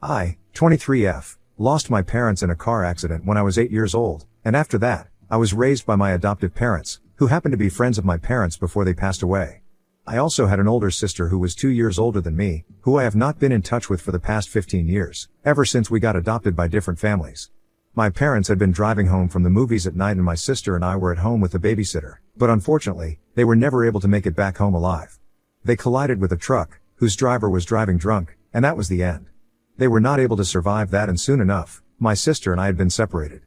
I, 23F, lost my parents in a car accident when I was 8 years old, and after that, I was raised by my adoptive parents, who happened to be friends of my parents before they passed away. I also had an older sister who was 2 years older than me, who I have not been in touch with for the past 15 years, ever since we got adopted by different families. My parents had been driving home from the movies at night and my sister and I were at home with the babysitter, but unfortunately, they were never able to make it back home alive. They collided with a truck, whose driver was driving drunk, and that was the end. They were not able to survive that, and soon enough, my sister and I had been separated.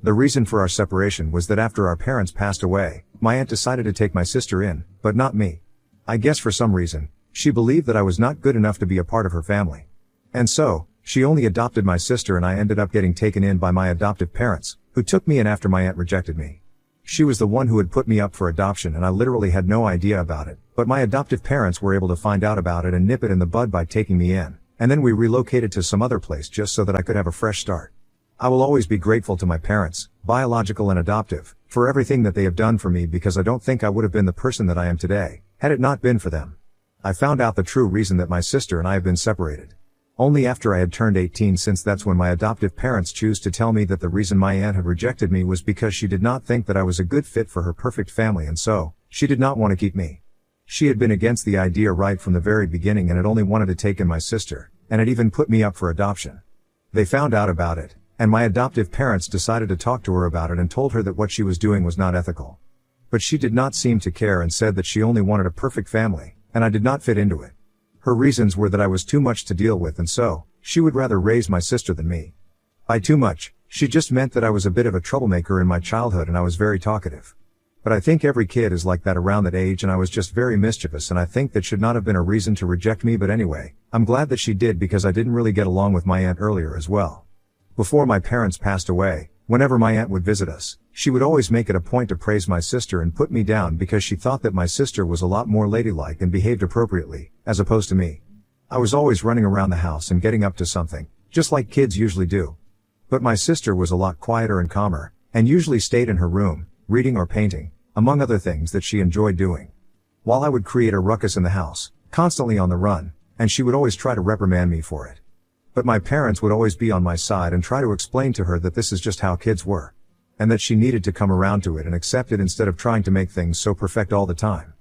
The reason for our separation was that after our parents passed away, my aunt decided to take my sister in, but not me. I guess for some reason, she believed that I was not good enough to be a part of her family. And so, she only adopted my sister and I ended up getting taken in by my adoptive parents, who took me in after my aunt rejected me. She was the one who had put me up for adoption and I literally had no idea about it, but my adoptive parents were able to find out about it and nip it in the bud by taking me in, and then we relocated to some other place just so that I could have a fresh start. I will always be grateful to my parents, biological and adoptive, for everything that they have done for me because I don't think I would have been the person that I am today, had it not been for them. I found out the true reason that my sister and I have been separated only after I had turned 18, since that's when my adoptive parents chose to tell me that the reason my aunt had rejected me was because she did not think that I was a good fit for her perfect family, and so, she did not want to keep me. She had been against the idea right from the very beginning and had only wanted to take in my sister, and had even put me up for adoption. They found out about it, and my adoptive parents decided to talk to her about it and told her that what she was doing was not ethical. But she did not seem to care and said that she only wanted a perfect family, and I did not fit into it. Her reasons were that I was too much to deal with, and so, she would rather raise my sister than me. By too much, she just meant that I was a bit of a troublemaker in my childhood and I was very talkative. But I think every kid is like that around that age, and I was just very mischievous, and I think that should not have been a reason to reject me, but anyway, I'm glad that she did because I didn't really get along with my aunt earlier as well. Before my parents passed away, whenever my aunt would visit us, she would always make it a point to praise my sister and put me down because she thought that my sister was a lot more ladylike and behaved appropriately, as opposed to me. I was always running around the house and getting up to something, just like kids usually do. But my sister was a lot quieter and calmer, and usually stayed in her room, reading or painting, among other things that she enjoyed doing. While I would create a ruckus in the house, constantly on the run, and she would always try to reprimand me for it. But my parents would always be on my side and try to explain to her that this is just how kids were, and that she needed to come around to it and accept it instead of trying to make things so perfect all the time.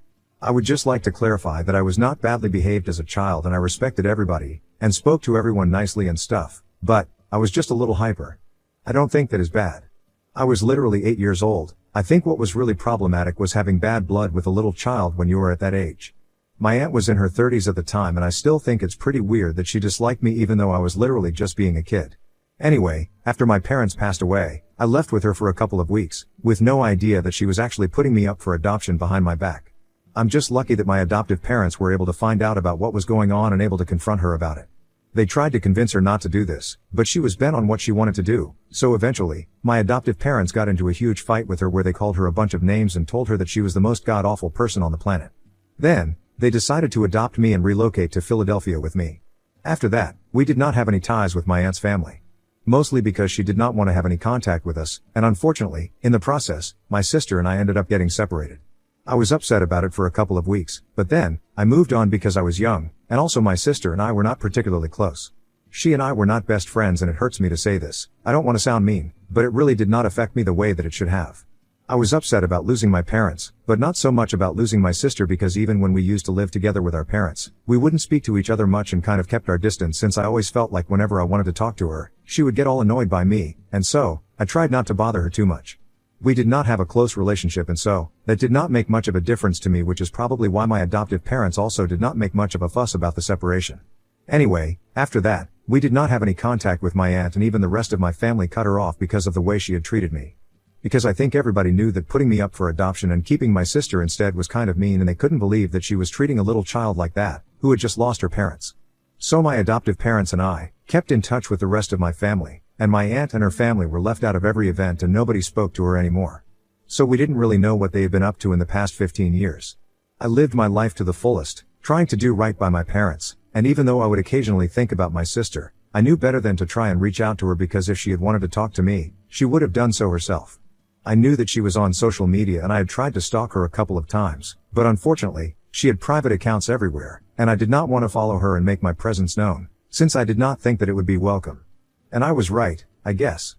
I would just like to clarify that I was not badly behaved as a child and I respected everybody, and spoke to everyone nicely and stuff, but, I was just a little hyper. I don't think that is bad. I was literally 8 years old. I think what was really problematic was having bad blood with a little child when you are at that age. My aunt was in her 30s at the time and I still think it's pretty weird that she disliked me even though I was literally just being a kid. Anyway, after my parents passed away, I left with her for a couple of weeks, with no idea that she was actually putting me up for adoption behind my back. I'm just lucky that my adoptive parents were able to find out about what was going on and able to confront her about it. They tried to convince her not to do this, but she was bent on what she wanted to do, so eventually, my adoptive parents got into a huge fight with her where they called her a bunch of names and told her that she was the most god-awful person on the planet. Then, they decided to adopt me and relocate to Philadelphia with me. After that, we did not have any ties with my aunt's family. Mostly because she did not want to have any contact with us, and unfortunately, in the process, my sister and I ended up getting separated. I was upset about it for a couple of weeks, but then, I moved on because I was young, and also my sister and I were not particularly close. She and I were not best friends, and it hurts me to say this. I don't want to sound mean, but it really did not affect me the way that it should have. I was upset about losing my parents, but not so much about losing my sister because even when we used to live together with our parents, we wouldn't speak to each other much and kind of kept our distance since I always felt like whenever I wanted to talk to her, she would get all annoyed by me, and so, I tried not to bother her too much. We did not have a close relationship, and so, that did not make much of a difference to me, which is probably why my adoptive parents also did not make much of a fuss about the separation. Anyway, after that, we did not have any contact with my aunt, and even the rest of my family cut her off because of the way she had treated me. Because I think everybody knew that putting me up for adoption and keeping my sister instead was kind of mean, and they couldn't believe that she was treating a little child like that, who had just lost her parents. So my adoptive parents and I kept in touch with the rest of my family, and my aunt and her family were left out of every event and nobody spoke to her anymore. So we didn't really know what they had been up to in the past 15 years. I lived my life to the fullest, trying to do right by my parents, and even though I would occasionally think about my sister, I knew better than to try and reach out to her because if she had wanted to talk to me, she would have done so herself. I knew that she was on social media and I had tried to stalk her a couple of times, but unfortunately, she had private accounts everywhere, and I did not want to follow her and make my presence known, since I did not think that it would be welcome. And I was right, I guess.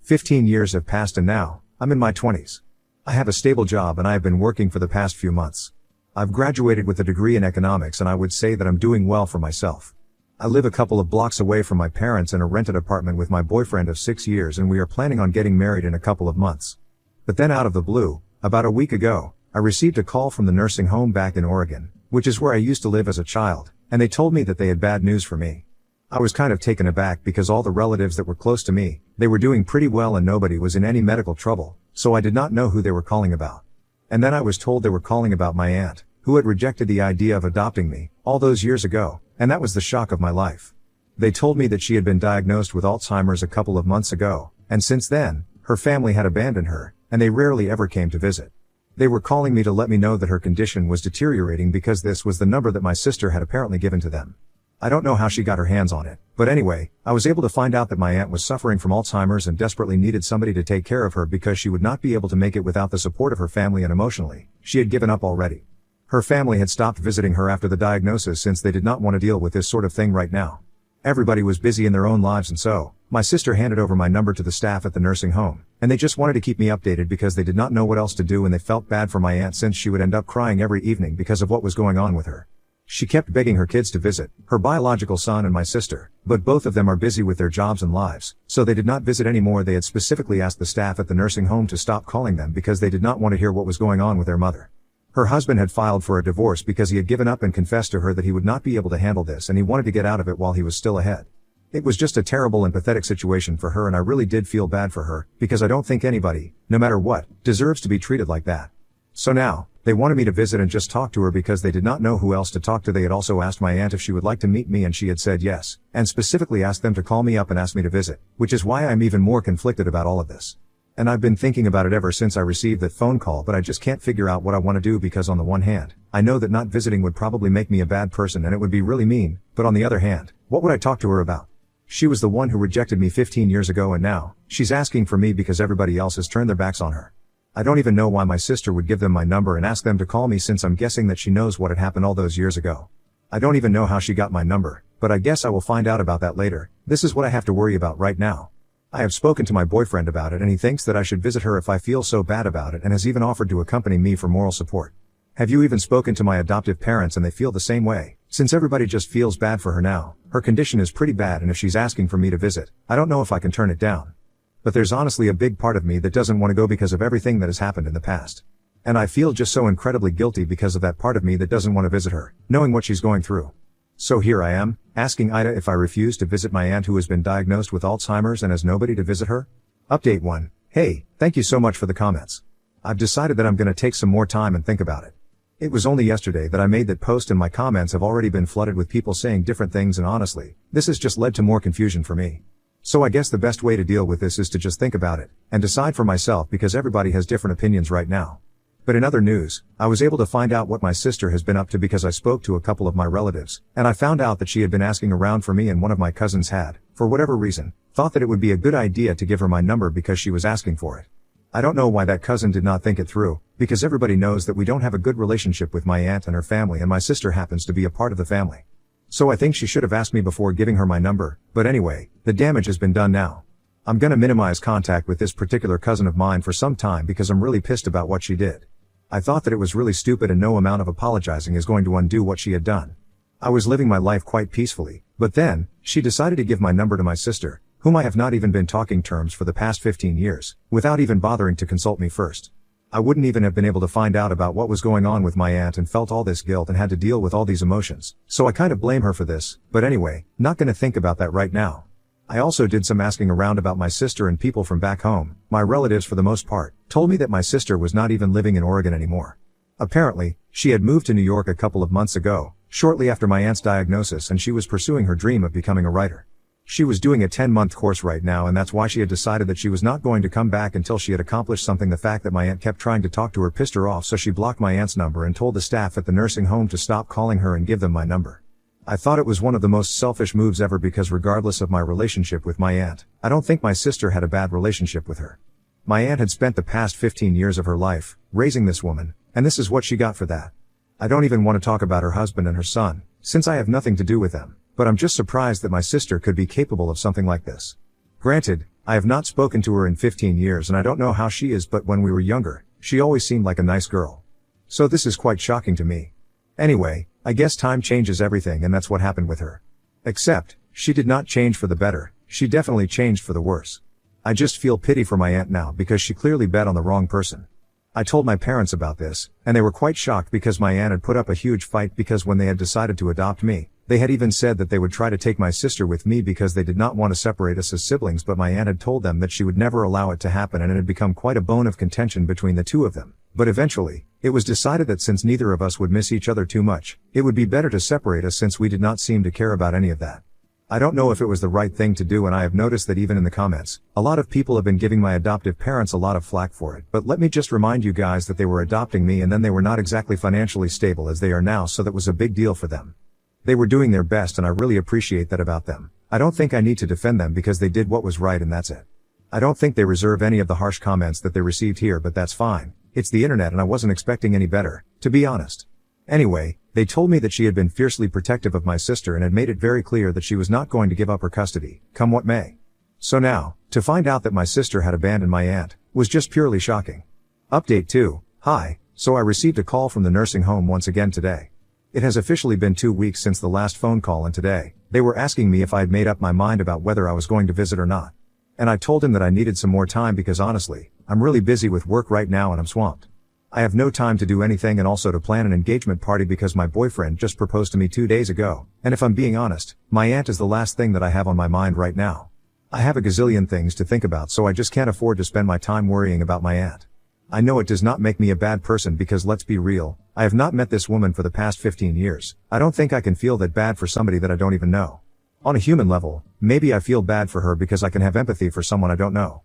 15 years have passed and now, I'm in my 20s. I have a stable job and I have been working for the past few months. I've graduated with a degree in economics and I would say that I'm doing well for myself. I live a couple of blocks away from my parents in a rented apartment with my boyfriend of 6 years and we are planning on getting married in a couple of months. But then out of the blue, about a week ago, I received a call from the nursing home back in Oregon, which is where I used to live as a child, and they told me that they had bad news for me. I was kind of taken aback because all the relatives that were close to me, they were doing pretty well and nobody was in any medical trouble, so I did not know who they were calling about. And then I was told they were calling about my aunt, who had rejected the idea of adopting me, all those years ago, and that was the shock of my life. They told me that she had been diagnosed with Alzheimer's a couple of months ago, and since then, her family had abandoned her, and they rarely ever came to visit. They were calling me to let me know that her condition was deteriorating because this was the number that my sister had apparently given to them. I don't know how she got her hands on it, but anyway, I was able to find out that my aunt was suffering from Alzheimer's and desperately needed somebody to take care of her because she would not be able to make it without the support of her family, and emotionally, she had given up already. Her family had stopped visiting her after the diagnosis since they did not want to deal with this sort of thing right now. Everybody was busy in their own lives, and so, my sister handed over my number to the staff at the nursing home, and they just wanted to keep me updated because they did not know what else to do and they felt bad for my aunt since she would end up crying every evening because of what was going on with her. She kept begging her kids to visit, her biological son and my sister, but both of them are busy with their jobs and lives, so they did not visit anymore. They had specifically asked the staff at the nursing home to stop calling them because they did not want to hear what was going on with their mother. Her husband had filed for a divorce because he had given up and confessed to her that he would not be able to handle this and he wanted to get out of it while he was still ahead. It was just a terrible and pathetic situation for her, and I really did feel bad for her, because I don't think anybody, no matter what, deserves to be treated like that. So now, they wanted me to visit and just talk to her because they did not know who else to talk to. They had also asked my aunt if she would like to meet me and she had said yes, and specifically asked them to call me up and ask me to visit, which is why I'm even more conflicted about all of this. And I've been thinking about it ever since I received that phone call, but I just can't figure out what I want to do because on the one hand, I know that not visiting would probably make me a bad person and it would be really mean, but on the other hand, what would I talk to her about? She was the one who rejected me 15 years ago and now, she's asking for me because everybody else has turned their backs on her. I don't even know why my sister would give them my number and ask them to call me, since I'm guessing that she knows what had happened all those years ago. I don't even know how she got my number, but I guess I will find out about that later. This is what I have to worry about right now. I have spoken to my boyfriend about it and he thinks that I should visit her if I feel so bad about it, and has even offered to accompany me for moral support. Have you even spoken to my adoptive parents and they feel the same way? Since everybody just feels bad for her now, her condition is pretty bad, and if she's asking for me to visit, I don't know if I can turn it down. But there's honestly a big part of me that doesn't want to go because of everything that has happened in the past. And I feel just so incredibly guilty because of that part of me that doesn't want to visit her, knowing what she's going through. So here I am, asking Ida if I refuse to visit my aunt who has been diagnosed with Alzheimer's and has nobody to visit her. Update 1. Hey, thank you so much for the comments. I've decided that I'm going to take some more time and think about it. It was only yesterday that I made that post and my comments have already been flooded with people saying different things, and honestly, this has just led to more confusion for me. So I guess the best way to deal with this is to just think about it, and decide for myself, because everybody has different opinions right now. But in other news, I was able to find out what my sister has been up to because I spoke to a couple of my relatives, and I found out that she had been asking around for me, and one of my cousins had, for whatever reason, thought that it would be a good idea to give her my number because she was asking for it. I don't know why that cousin did not think it through, because everybody knows that we don't have a good relationship with my aunt and her family, and my sister happens to be a part of the family. So I think she should have asked me before giving her my number, but anyway, the damage has been done now. I'm gonna minimize contact with this particular cousin of mine for some time because I'm really pissed about what she did. I thought that it was really stupid and no amount of apologizing is going to undo what she had done. I was living my life quite peacefully, but then, she decided to give my number to my sister, whom I have not even been talking terms for the past 15 years, without even bothering to consult me first. I wouldn't even have been able to find out about what was going on with my aunt and felt all this guilt and had to deal with all these emotions, so I kind of blame her for this, but anyway, not gonna think about that right now. I also did some asking around about my sister, and people from back home, my relatives for the most part, told me that my sister was not even living in Oregon anymore. Apparently, she had moved to New York a couple of months ago, shortly after my aunt's diagnosis, and she was pursuing her dream of becoming a writer. She was doing a 10-month course right now, and that's why she had decided that she was not going to come back until she had accomplished something. The fact that my aunt kept trying to talk to her pissed her off, so she blocked my aunt's number and told the staff at the nursing home to stop calling her and give them my number. I thought it was one of the most selfish moves ever, because regardless of my relationship with my aunt, I don't think my sister had a bad relationship with her. My aunt had spent the past 15 years of her life raising this woman, and this is what she got for that. I don't even want to talk about her husband and her son, since I have nothing to do with them. but I'm just surprised that my sister could be capable of something like this. Granted, I have not spoken to her in 15 years and I don't know how she is, but when we were younger, she always seemed like a nice girl. So this is quite shocking to me. Anyway, I guess time changes everything and that's what happened with her. Except, she did not change for the better, she definitely changed for the worse. I just feel pity for my aunt now because she clearly bet on the wrong person. I told my parents about this, and they were quite shocked because my aunt had put up a huge fight because when they had decided to adopt me, they had even said that they would try to take my sister with me because they did not want to separate us as siblings, but my aunt had told them that she would never allow it to happen and it had become quite a bone of contention between the two of them. But eventually, it was decided that since neither of us would miss each other too much, it would be better to separate us since we did not seem to care about any of that. I don't know if it was the right thing to do, and I have noticed that even in the comments, a lot of people have been giving my adoptive parents a lot of flack for it, but let me just remind you guys that they were adopting me and then they were not exactly financially stable as they are now, so that was a big deal for them. They were doing their best and I really appreciate that about them. I don't think I need to defend them because they did what was right and that's it. I don't think they reserve any of the harsh comments that they received here, but that's fine. It's the internet and I wasn't expecting any better, to be honest. Anyway, they told me that she had been fiercely protective of my sister and had made it very clear that she was not going to give up her custody, come what may. So now, to find out that my sister had abandoned my aunt, was just purely shocking. Update 2, hi, so I received a call from the nursing home once again today. It has officially been 2 weeks since the last phone call and today, they were asking me if I had made up my mind about whether I was going to visit or not. And I told him that I needed some more time because honestly, I'm really busy with work right now and I'm swamped. I have no time to do anything and also to plan an engagement party because my boyfriend just proposed to me 2 days ago, and if I'm being honest, my aunt is the last thing that I have on my mind right now. I have a gazillion things to think about, so I just can't afford to spend my time worrying about my aunt. I know it does not make me a bad person because let's be real, I have not met this woman for the past 15 years. I don't think I can feel that bad for somebody that I don't even know. On a human level, maybe I feel bad for her because I can have empathy for someone I don't know.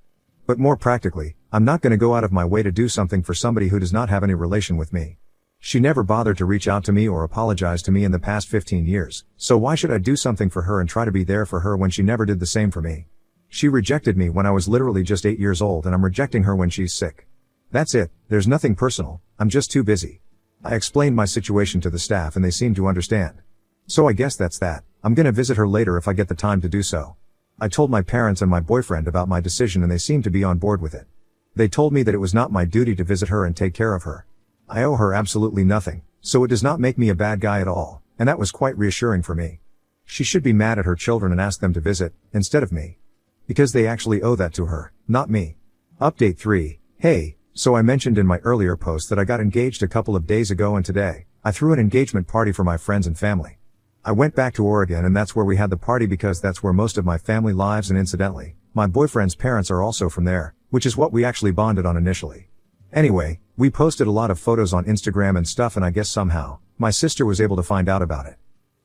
But more practically, I'm not going to go out of my way to do something for somebody who does not have any relation with me. She never bothered to reach out to me or apologize to me in the past 15 years, so why should I do something for her and try to be there for her when she never did the same for me? She rejected me when I was literally just 8 years old and I'm rejecting her when she's sick. That's it, there's nothing personal, I'm just too busy. I explained my situation to the staff and they seemed to understand. So I guess that's that. I'm gonna visit her later if I get the time to do so. I told my parents and my boyfriend about my decision and they seemed to be on board with it. They told me that it was not my duty to visit her and take care of her. I owe her absolutely nothing, so it does not make me a bad guy at all, and that was quite reassuring for me. She should be mad at her children and ask them to visit, instead of me. Because they actually owe that to her, not me. Update 3, hey, so I mentioned in my earlier post that I got engaged a couple of days ago and today, I threw an engagement party for my friends and family. I went back to Oregon and that's where we had the party because that's where most of my family lives and incidentally, my boyfriend's parents are also from there, which is what we actually bonded on initially. Anyway, we posted a lot of photos on Instagram and stuff and I guess somehow, my sister was able to find out about it.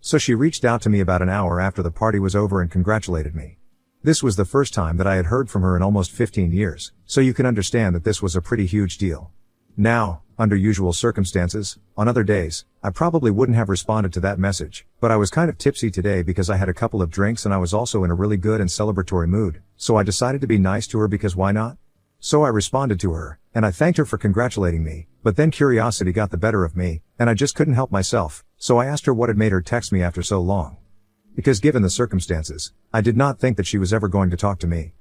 So she reached out to me about an hour after the party was over and congratulated me. This was the first time that I had heard from her in almost 15 years, so you can understand that this was a pretty huge deal. Now, under usual circumstances, on other days, I probably wouldn't have responded to that message, but I was kind of tipsy today because I had a couple of drinks and I was also in a really good and celebratory mood, so I decided to be nice to her because why not? So I responded to her, and I thanked her for congratulating me, but then curiosity got the better of me, and I just couldn't help myself, so I asked her what had made her text me after so long. Because given the circumstances, I did not think that she was ever going to talk to me.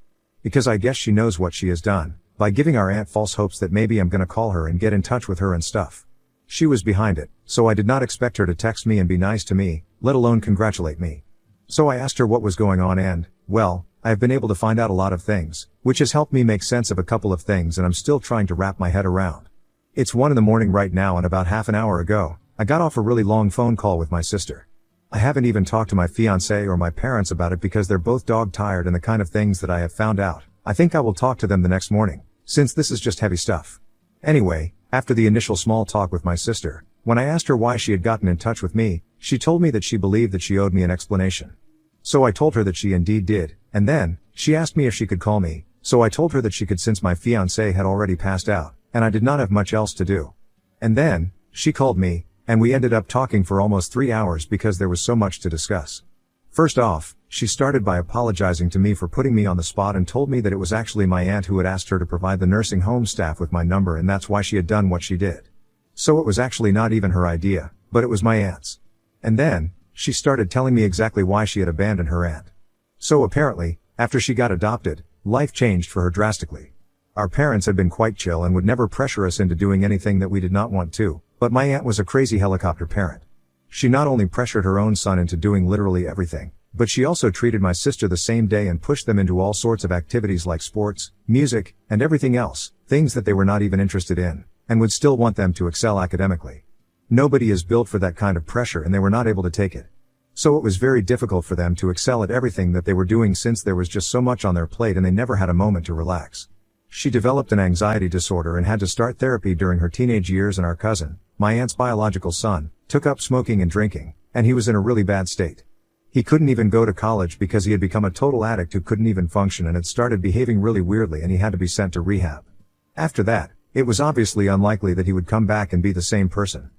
Because I guess she knows what she has done, by giving our aunt false hopes that maybe I'm gonna call her and get in touch with her and stuff. She was behind it, so I did not expect her to text me and be nice to me, let alone congratulate me. So I asked her what was going on and, well, I have been able to find out a lot of things, which has helped me make sense of a couple of things and I'm still trying to wrap my head around. It's 1 a.m. right now and about half an hour ago, I got off a really long phone call with my sister. I haven't even talked to my fiancé or my parents about it because they're both dog tired and the kind of things that I have found out. I think I will talk to them the next morning, since this is just heavy stuff. Anyway, after the initial small talk with my sister, when I asked her why she had gotten in touch with me, she told me that she believed that she owed me an explanation. So I told her that she indeed did, and then, she asked me if she could call me, so I told her that she could since my fiancé had already passed out, and I did not have much else to do. And then, she called me, and we ended up talking for almost 3 hours because there was so much to discuss. First off, she started by apologizing to me for putting me on the spot and told me that it was actually my aunt who had asked her to provide the nursing home staff with my number and that's why she had done what she did. So it was actually not even her idea, but it was my aunt's. And then, She started telling me exactly why she had abandoned her aunt. So apparently, after she got adopted, life changed for her drastically. Our parents had been quite chill and would never pressure us into doing anything that we did not want to, but my aunt was a crazy helicopter parent. She not only pressured her own son into doing literally everything, but she also treated my sister the same day and pushed them into all sorts of activities like sports, music, and everything else, things that they were not even interested in, and would still want them to excel academically. Nobody is built for that kind of pressure and they were not able to take it. So it was very difficult for them to excel at everything that they were doing since there was just so much on their plate and they never had a moment to relax. She developed an anxiety disorder and had to start therapy during her teenage years, and our cousin, my aunt's biological son, took up smoking and drinking, and he was in a really bad state. He couldn't even go to college because he had become a total addict who couldn't even function and had started behaving really weirdly, and he had to be sent to rehab. After that, it was obviously unlikely that he would come back and be the same person.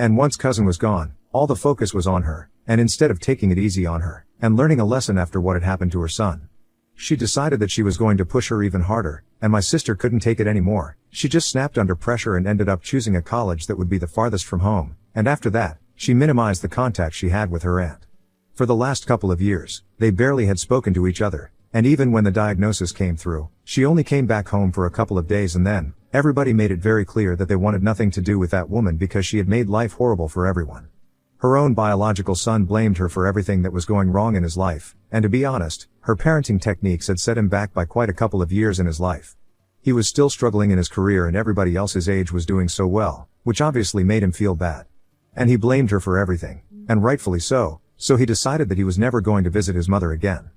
And once cousin was gone, all the focus was on her, and instead of taking it easy on her, and learning a lesson after what had happened to her son, she decided that she was going to push her even harder, and my sister couldn't take it anymore. She just snapped under pressure and ended up choosing a college that would be the farthest from home, and after that, she minimized the contact she had with her aunt. For the last couple of years, they barely had spoken to each other, and even when the diagnosis came through, she only came back home for a couple of days, and then, everybody made it very clear that they wanted nothing to do with that woman because she had made life horrible for everyone. Her own biological son blamed her for everything that was going wrong in his life, and to be honest, her parenting techniques had set him back by quite a couple of years in his life. He was still struggling in his career and everybody else his age was doing so well, which obviously made him feel bad. And he blamed her for everything, and rightfully so, so he decided that he was never going to visit his mother again.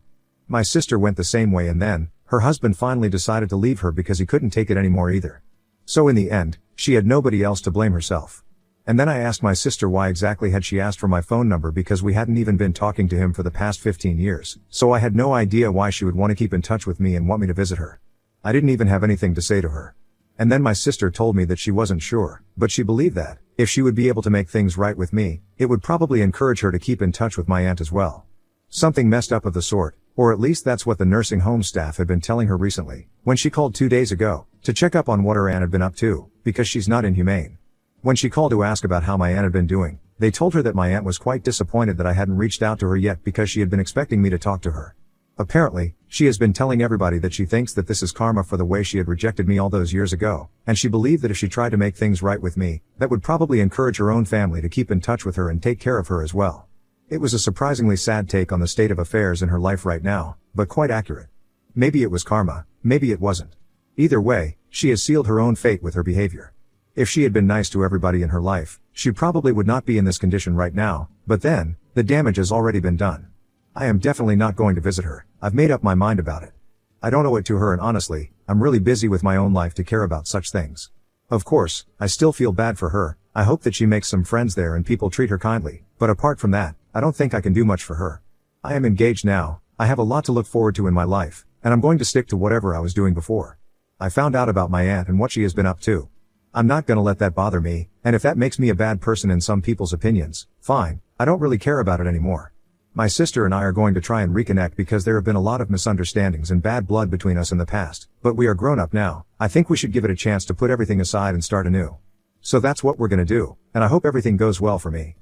My sister went the same way, and then, her husband finally decided to leave her because he couldn't take it anymore either. So in the end, she had nobody else to blame herself. And then I asked my sister why exactly had she asked for my phone number, because we hadn't even been talking to him for the past 15 years, so I had no idea why she would want to keep in touch with me and want me to visit her. I didn't even have anything to say to her. And then my sister told me that she wasn't sure, but she believed that, if she would be able to make things right with me, it would probably encourage her to keep in touch with my aunt as well. Something messed up of the sort, or at least that's what the nursing home staff had been telling her recently, when she called 2 days ago, to check up on what her aunt had been up to, because she's not inhumane. When she called to ask about how my aunt had been doing, they told her that my aunt was quite disappointed that I hadn't reached out to her yet because she had been expecting me to talk to her. Apparently, she has been telling everybody that she thinks that this is karma for the way she had rejected me all those years ago, and she believed that if she tried to make things right with me, that would probably encourage her own family to keep in touch with her and take care of her as well. It was a surprisingly sad take on the state of affairs in her life right now, but quite accurate. Maybe it was karma, maybe it wasn't. Either way, she has sealed her own fate with her behavior. If she had been nice to everybody in her life, she probably would not be in this condition right now, but then, the damage has already been done. I am definitely not going to visit her. I've made up my mind about it. I don't owe it to her, and honestly, I'm really busy with my own life to care about such things. Of course, I still feel bad for her. I hope that she makes some friends there and people treat her kindly, but apart from that, I don't think I can do much for her. I am engaged now, I have a lot to look forward to in my life, and I'm going to stick to whatever I was doing before. I found out about my aunt and what she has been up to. I'm not gonna let that bother me, and if that makes me a bad person in some people's opinions, fine, I don't really care about it anymore. My sister and I are going to try and reconnect because there have been a lot of misunderstandings and bad blood between us in the past, but we are grown up now. I think we should give it a chance to put everything aside and start anew. So that's what we're gonna do, and I hope everything goes well for me.